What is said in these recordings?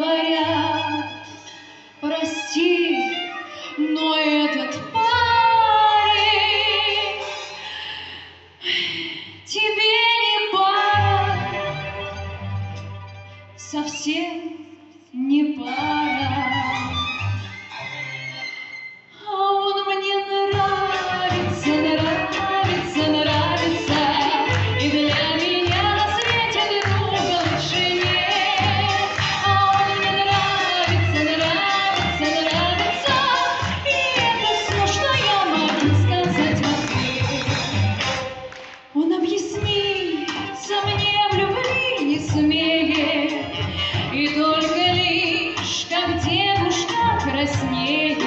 говорят: прости, но этот парень тебе не пара, совсем не пара. А он мне нравится, нравится, нравится, и для меня на свете друга лучше нет. А он мне нравится, нравится, нравится, и это все, что я могу сказать в ответ. Он объясниться мне в любви не смеет, и только лишь, как девушка краснеет,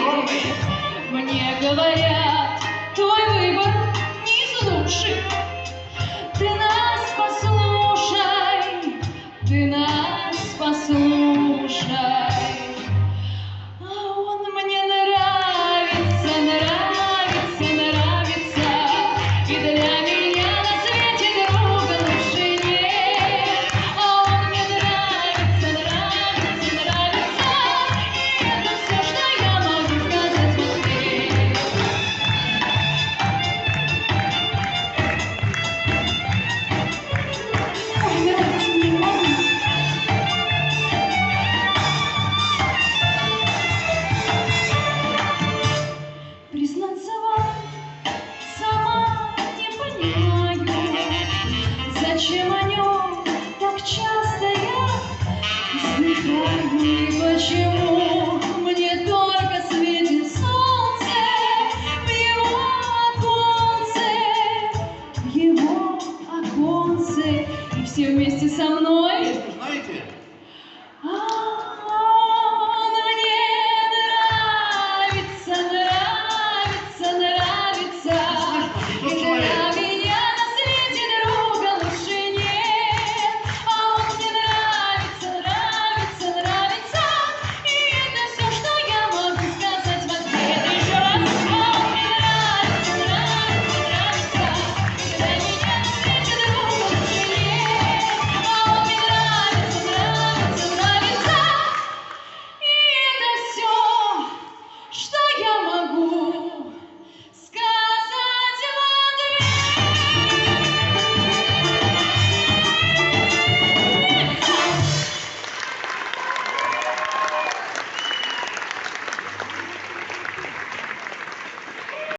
мне говорят: твой выбор не из лучших, ты нас послушай, ты нас послушай.